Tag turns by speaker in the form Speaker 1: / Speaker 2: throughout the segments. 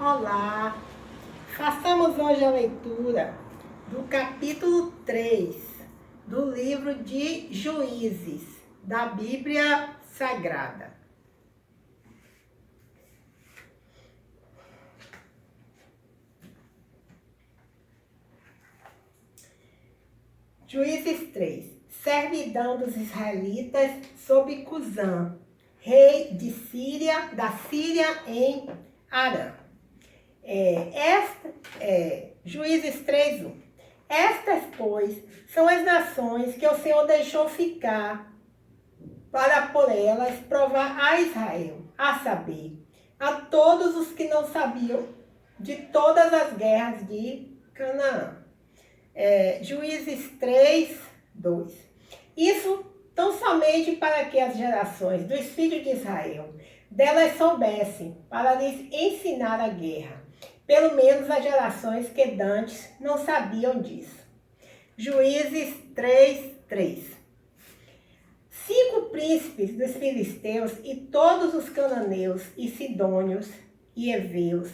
Speaker 1: Olá! Façamos hoje a leitura do capítulo 3 do livro de Juízes, da Bíblia Sagrada. Juízes 3. Servidão dos israelitas sob Cusã, rei de Síria, da Síria em Arã. Juízes 3:1. Estas, pois, são as nações que o Senhor deixou ficar para por elas provar a Israel, a saber, a todos os que não sabiam de todas as guerras de Canaã. Juízes 3:2. Isso tão somente para que as gerações dos filhos de Israel delas soubessem, para lhes ensinar a guerra, pelo menos as gerações que dantes não sabiam disso. Juízes 3:3. 5 príncipes dos filisteus e todos os cananeus e sidônios e heveus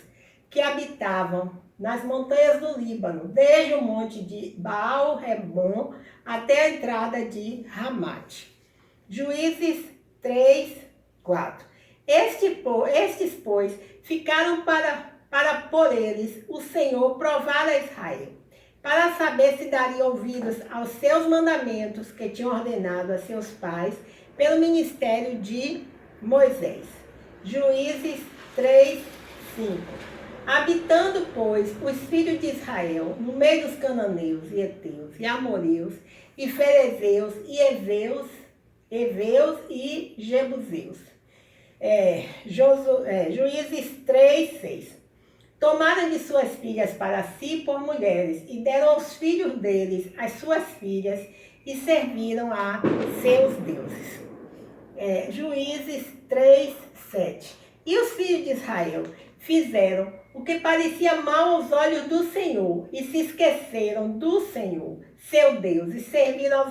Speaker 1: que habitavam nas montanhas do Líbano, desde o monte de Baal-Rebom até a entrada de Ramate. Juízes 3:4. Estes, pois, ficaram para por eles o Senhor provar a Israel, para saber se daria ouvidos aos seus mandamentos que tinha ordenado a seus pais pelo ministério de Moisés. Juízes 3:5. Habitando, pois, os filhos de Israel no meio dos cananeus e heteus e amoreus e ferezeus e heveus e jebuseus. Juízes 3:6. Tomaram de suas filhas para si por mulheres e deram aos filhos deles as suas filhas e serviram a seus deuses. Juízes 3:7. E os filhos de Israel fizeram o que parecia mal aos olhos do Senhor e se esqueceram do Senhor, seu Deus, e serviram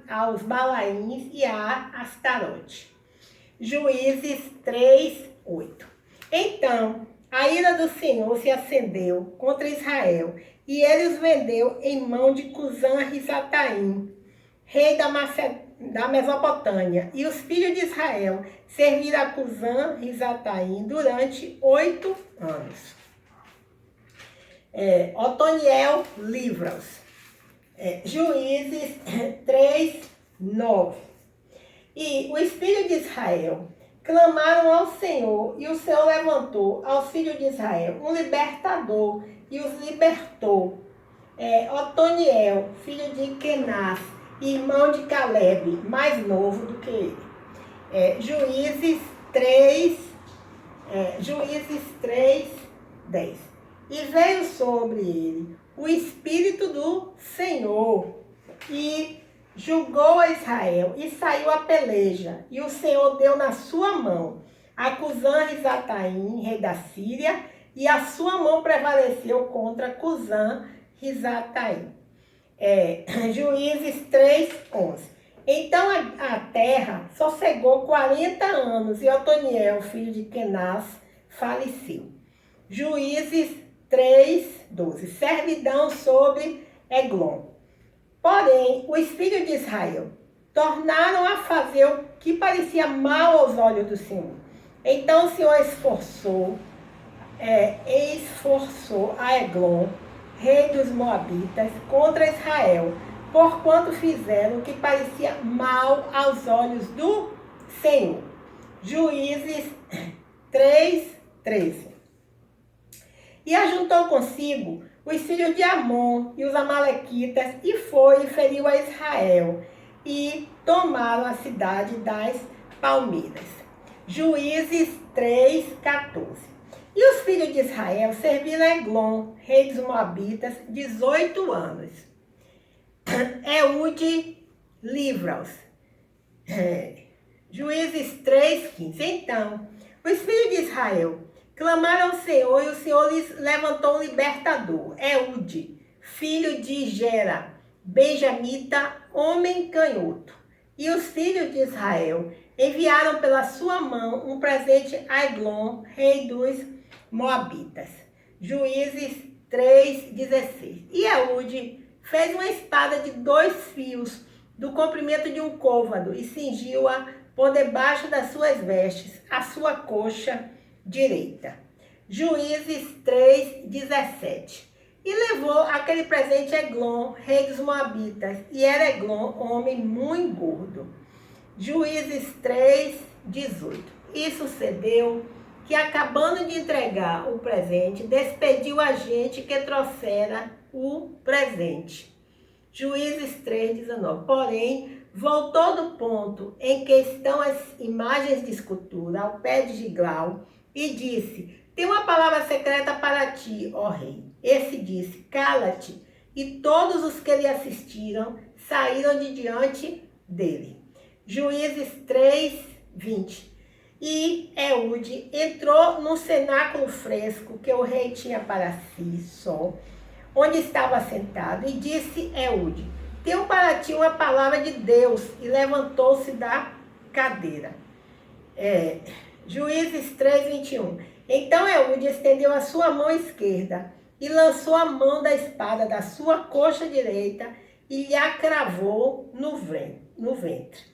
Speaker 1: aos Balaíns e a Astarote. Juízes 3:8. Então a ira do Senhor se acendeu contra Israel, e ele os vendeu em mão de Cusã-Risataim, rei da Mesopotâmia. E os filhos de Israel serviram a Cusã-Risataim durante 8 anos. Otoniel livra-os. Juízes 3:9. E os filhos de Israel clamaram ao Senhor, e o Senhor levantou aos filhos de Israel um libertador, e os libertou. Otoniel, filho de Kenaz, irmão de Caleb, mais novo do que ele. Juízes 3:10. E veio sobre ele o Espírito do Senhor, e julgou a Israel, e saiu a peleja, e o Senhor deu na sua mão a Cusã-Risataim, rei da Síria, e a sua mão prevaleceu contra Cusã-Risataim. Juízes 3:11. Então a terra sossegou 40 anos, e Otoniel, filho de Kenaz, faleceu. Juízes 3:12. Servidão sobre Eglon. Porém, os filhos de Israel tornaram a fazer o que parecia mal aos olhos do Senhor. Então o Senhor esforçou a Eglon, rei dos Moabitas, contra Israel, porquanto fizeram o que parecia mal aos olhos do Senhor. Juízes 3:13. E ajuntou consigo os filhos de Amon e os amalequitas, e foi e feriu a Israel, e tomaram a cidade das palmeiras. Juízes 3:14. E os filhos de Israel serviram a Eglon, rei dos Moabitas, 18 anos. Eude livra-os. Juízes 3:15. Então os filhos de Israel clamaram ao Senhor, e o Senhor lhes levantou um libertador, Eude, filho de Gera, benjamita, homem canhoto. E os filhos de Israel enviaram pela sua mão um presente a Eglon, rei dos Moabitas. Juízes 3:16. E Eude fez uma espada de 2 fios, do comprimento de um côvado, e cingiu-a por debaixo das suas vestes, a sua coxa direita. Juízes 3:17. E levou aquele presente a Eglon, rei dos Moabitas, e era Eglon homem muito gordo. Juízes 3:18. E sucedeu que, acabando de entregar o presente, despediu a gente que trouxera o presente. Juízes 3:19. Porém, voltou do ponto em que estão as imagens de escultura, ao pé de Gilgal, e disse: tem uma palavra secreta para ti, ó rei. Esse disse: cala-te. E todos os que lhe assistiram saíram de diante dele. Juízes 3:20. E Eude entrou num cenáculo fresco que o rei tinha para si só, onde estava sentado, e disse Eude: tenho para ti uma palavra de Deus. E levantou-se da cadeira. Juízes 3:21. Então Eude estendeu a sua mão esquerda e lançou a mão da espada da sua coxa direita e lhe a cravou no ventre.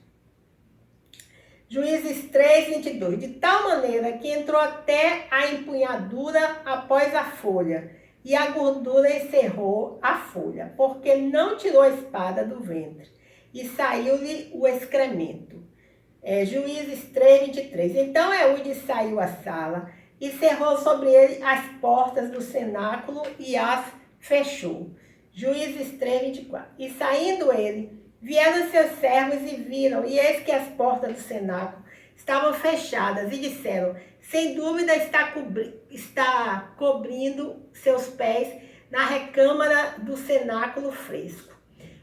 Speaker 1: Juízes 3:22. De tal maneira que entrou até a empunhadura após a folha, e a gordura encerrou a folha, porque não tirou a espada do ventre, e saiu-lhe o excremento. Juízes 3:23. Então Eude saiu à sala e cerrou sobre ele as portas do cenáculo e as fechou. Juízes 3:24. E saindo ele, vieram seus servos e viram, e eis que as portas do cenáculo estavam fechadas, e disseram: sem dúvida está cobrindo seus pés na recâmara do cenáculo fresco.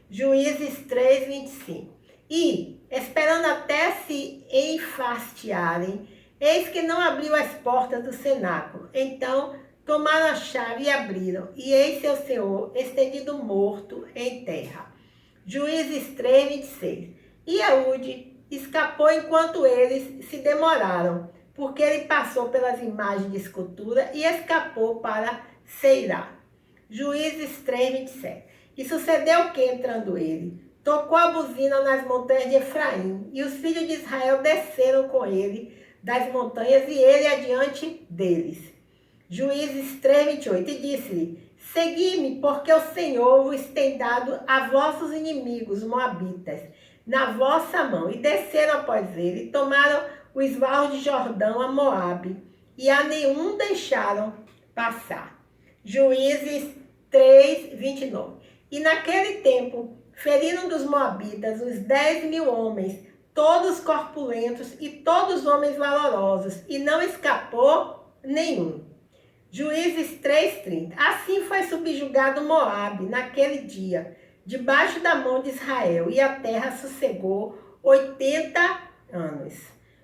Speaker 1: Juízes 3:25. E, esperando até se enfastiarem, eis que não abriu as portas do cenáculo. Então tomaram a chave e abriram, e eis seu senhor estendido morto em terra. Juízes 3:26. E Eude escapou enquanto eles se demoraram, porque ele passou pelas imagens de escultura e escapou para Seirá. Juízes 3:27. E sucedeu que, entrando ele, tocou a buzina nas montanhas de Efraim, e os filhos de Israel desceram com ele das montanhas, e ele adiante deles. Juízes 3:28. E disse-lhe: segui-me, porque o Senhor vos tem dado a vossos inimigos, moabitas, na vossa mão. E desceram após ele, e tomaram o esvalro de Jordão a Moabe, e a nenhum deixaram passar. Juízes 3:29. E naquele tempo feriram dos moabitas os 10.000 homens, todos corpulentos e todos homens valorosos, e não escapou nenhum. Juízes 3:30. Assim foi subjugado Moabe naquele dia, debaixo da mão de Israel, e a terra sossegou 80 anos.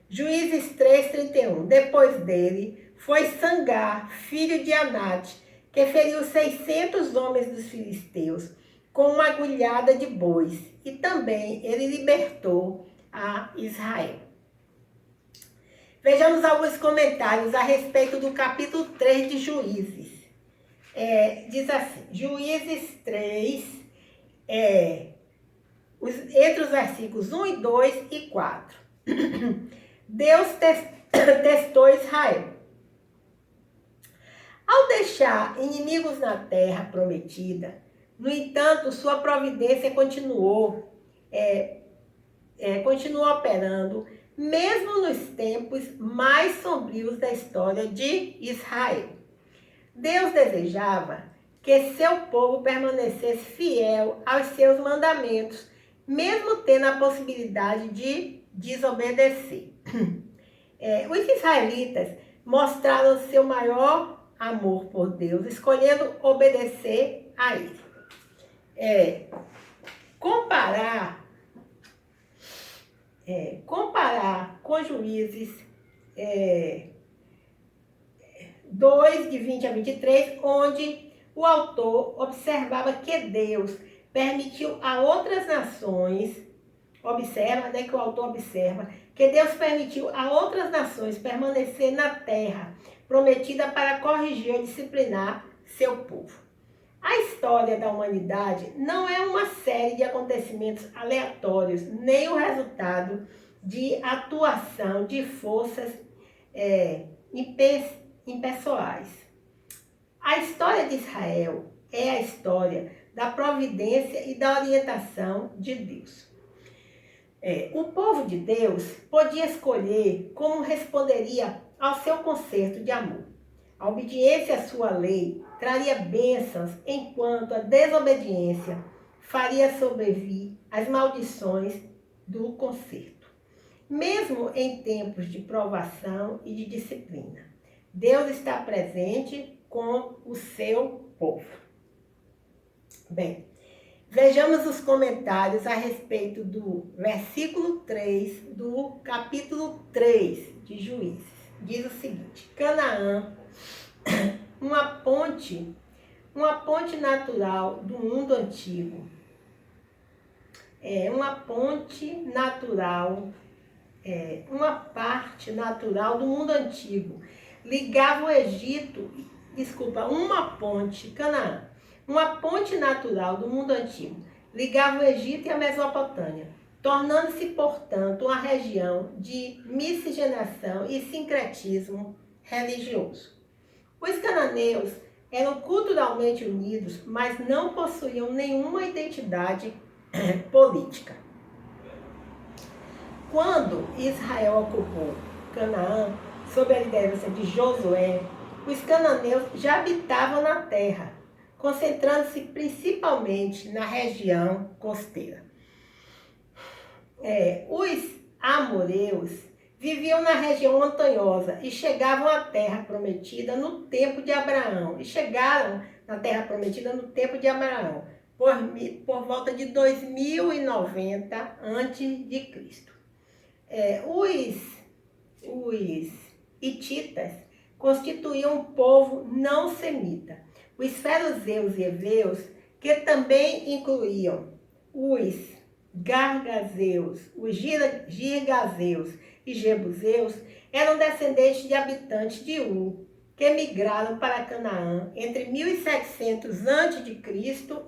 Speaker 1: Juízes 3:31. Depois dele foi Sangar, filho de Anate, que feriu 600 homens dos filisteus com uma agulhada de bois, e também ele libertou a Israel. Vejamos alguns comentários a respeito do capítulo 3 de Juízes. Diz assim: Juízes 3, entre os versículos 1 e 2 e 4. Deus testou Israel. Ao deixar inimigos na terra prometida, no entanto, sua providência continuou operando, mesmo nos tempos mais sombrios da história de Israel. Deus desejava que seu povo permanecesse fiel aos seus mandamentos, mesmo tendo a possibilidade de desobedecer. Os israelitas mostraram seu maior amor por Deus, escolhendo obedecer a ele. Comparar com Juízes 2, de 20 a 23, onde o autor observava que Deus permitiu a outras nações, que Deus permitiu a outras nações permanecer na terra prometida para corrigir ou disciplinar seu povo. A história da humanidade não é uma série de acontecimentos aleatórios, nem o resultado de atuação de forças impessoais. A história de Israel é a história da providência e da orientação de Deus. O povo de Deus podia escolher como responderia ao seu concerto de amor. A obediência à sua lei traria bênçãos, enquanto a desobediência faria sobrevir as maldições do concerto. Mesmo em tempos de provação e de disciplina, Deus está presente com o seu povo. Bem, vejamos os comentários a respeito do versículo 3 do capítulo 3 de Juízes. Diz o seguinte: Canaã, uma ponte natural do mundo antigo. Uma parte natural do mundo antigo. Ligava o Egito, Canaã. Uma ponte natural do mundo antigo. Ligava o Egito e a Mesopotâmia, tornando-se, portanto, uma região de miscigenação e sincretismo religioso. Os cananeus eram culturalmente unidos, mas não possuíam nenhuma identidade política. Quando Israel ocupou Canaã, sob a liderança de Josué, os cananeus já habitavam na terra, concentrando-se principalmente na região costeira. Os amoreus viviam na região montanhosa e chegaram à terra prometida no tempo de Abraão. Por volta de 2090 a.C. Os hititas constituíam um povo não semita. Os feruzeus e heveus, que também incluíam os gargazeus, os girgazeus e jebuseus, eram descendentes de habitantes de Ur, que migraram para Canaã entre 1700 a.C.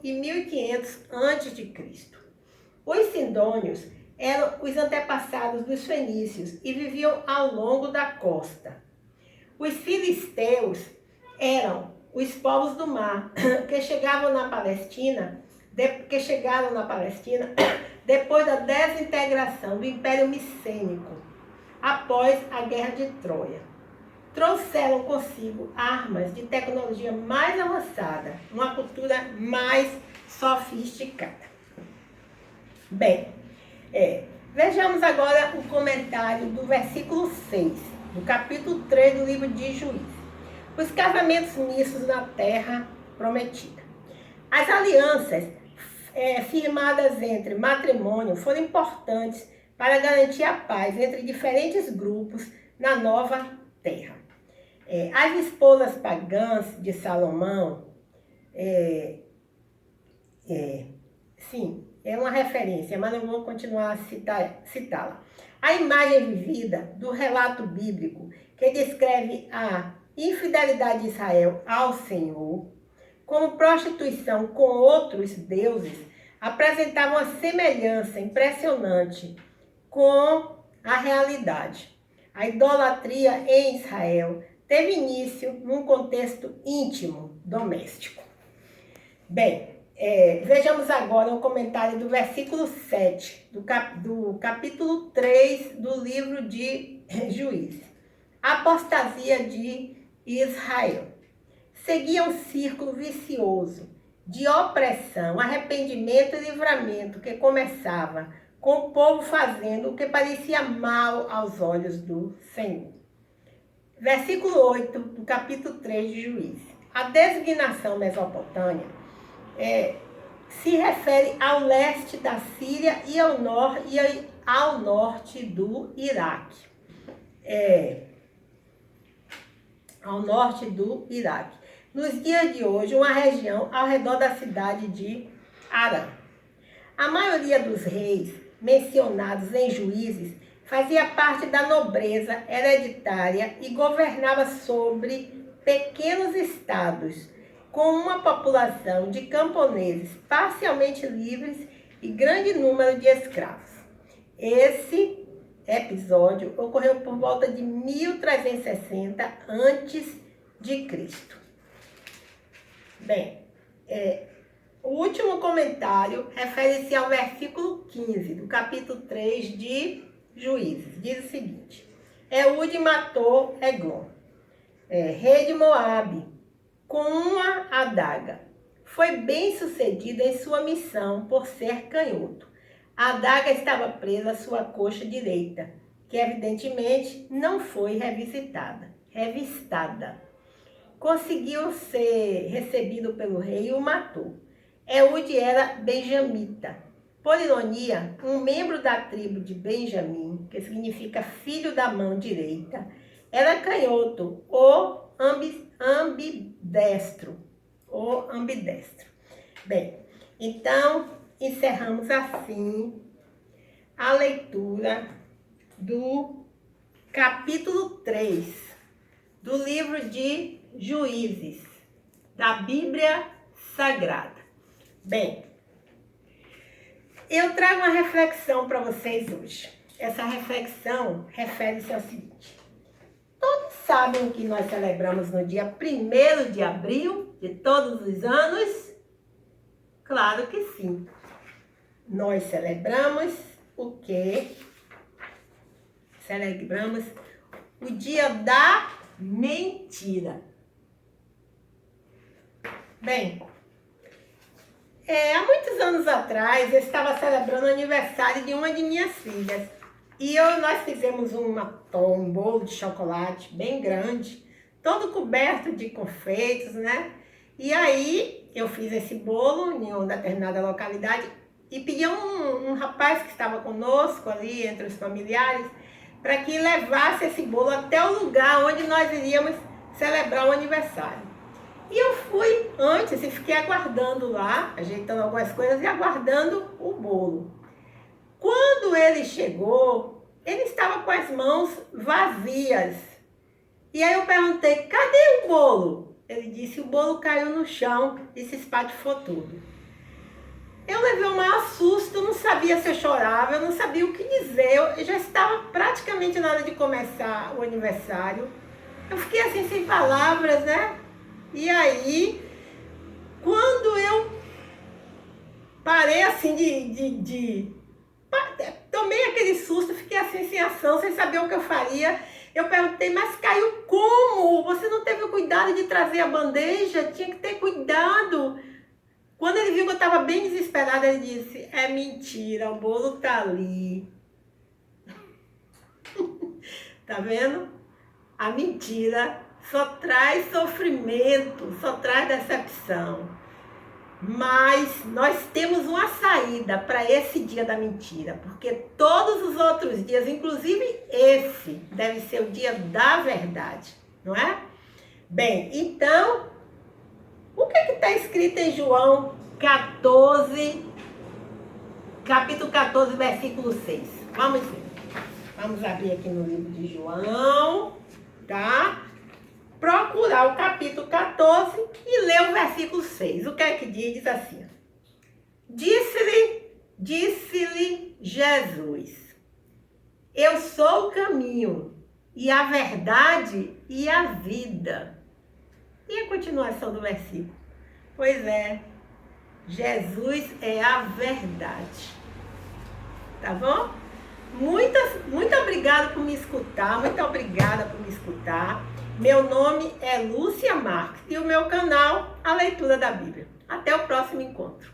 Speaker 1: e 1500 a.C. Os sidônios eram os antepassados dos fenícios e viviam ao longo da costa. Os filisteus eram os povos do mar que chegaram na Palestina depois da desintegração do Império Micênico, após a Guerra de Troia. Trouxeram consigo armas de tecnologia mais avançada, uma cultura mais sofisticada. Bem, vejamos agora o comentário do versículo 6, do capítulo 3 do livro de Juízes. Os casamentos mistos na terra prometida. As alianças firmadas entre matrimônio foram importantes para garantir a paz entre diferentes grupos na nova terra. As esposas pagãs de Salomão, sim, é uma referência, mas não vou continuar a citá-la. A imagem vivida do relato bíblico que descreve a infidelidade de Israel ao Senhor, como prostituição com outros deuses, apresentava uma semelhança impressionante com a realidade. A idolatria em Israel teve início num contexto íntimo, doméstico. Bem, vejamos agora o comentário do versículo 7, do capítulo 3 do livro de Juízes. A apostasia de Israel. Seguia um círculo vicioso de opressão, arrependimento e livramento que começava com o povo fazendo o que parecia mal aos olhos do Senhor. Versículo 8 do capítulo 3 de Juízes. A designação Mesopotâmia se refere ao leste da Síria e ao norte do Iraque. Ao norte do Iraque. Nos dias de hoje, uma região ao redor da cidade de Arã. A maioria dos reis mencionados em Juízes Fazia parte da nobreza hereditária e governava sobre pequenos estados, com uma população de camponeses parcialmente livres e grande número de escravos. Esse episódio ocorreu por volta de 1360 a.C. Bem, o último comentário refere-se ao versículo 15 do capítulo 3 de Juízes. Diz o seguinte: Eude matou Eglon, rei de Moabe, com uma adaga. Foi bem sucedido em sua missão por ser canhoto. A adaga estava presa à sua coxa direita, que evidentemente não foi revistada. Conseguiu ser recebido pelo rei e o matou. Eude era benjamita. Por ironia, um membro da tribo de Benjamim, que significa filho da mão direita, era canhoto ou ambidestro. Bem, então encerramos assim a leitura do capítulo 3 do livro de Juízes, da Bíblia Sagrada. Bem, eu trago uma reflexão para vocês hoje. Essa reflexão refere-se ao seguinte: todos sabem o que nós celebramos no dia 1º de abril de todos os anos? Claro que sim. Nós celebramos o quê? Celebramos o dia da mentira. Bem, há muitos anos atrás eu estava celebrando o aniversário de uma de minhas filhas. E nós fizemos um bolo de chocolate bem grande, todo coberto de confeitos, né? E aí eu fiz esse bolo em uma determinada localidade e pedi a um rapaz que estava conosco ali, entre os familiares, para que levasse esse bolo até o lugar onde nós iríamos celebrar o aniversário. E eu fui antes e fiquei aguardando lá, ajeitando algumas coisas e aguardando o bolo. Quando ele chegou, ele estava com as mãos vazias. E aí eu perguntei: cadê o bolo? Ele disse: o bolo caiu no chão e se espatifou tudo. Eu levei o maior susto, eu não sabia se eu chorava, eu não sabia o que dizer. Eu já estava praticamente na hora de começar o aniversário. Eu fiquei assim sem palavras, né? E aí, quando eu parei assim tomei aquele susto, fiquei assim sem ação, sem saber o que eu faria. Eu perguntei: mas caiu como? Você não teve o cuidado de trazer a bandeja? Tinha que ter cuidado. Quando ele viu que eu estava bem desesperada, ele disse: é mentira, o bolo tá ali. Tá vendo? A mentira só traz sofrimento, só traz decepção. Mas nós temos uma saída para esse dia da mentira, porque todos os outros dias, inclusive esse, deve ser o dia da verdade, não é? Bem, então, o que está escrito em João 14, capítulo 14, versículo 6? Vamos ver. Vamos abrir aqui no livro de João, tá? Procurar o capítulo 14 e ler o versículo 6. O que é que diz? Diz assim: Disse-lhe Jesus: eu sou o caminho e a verdade e a vida. E a continuação do versículo? Pois é, Jesus é a verdade. Tá bom? Muito obrigada por me escutar, muito obrigada por me escutar. Meu nome é Lúcia Marques e o meu canal, A Leitura da Bíblia. Até o próximo encontro.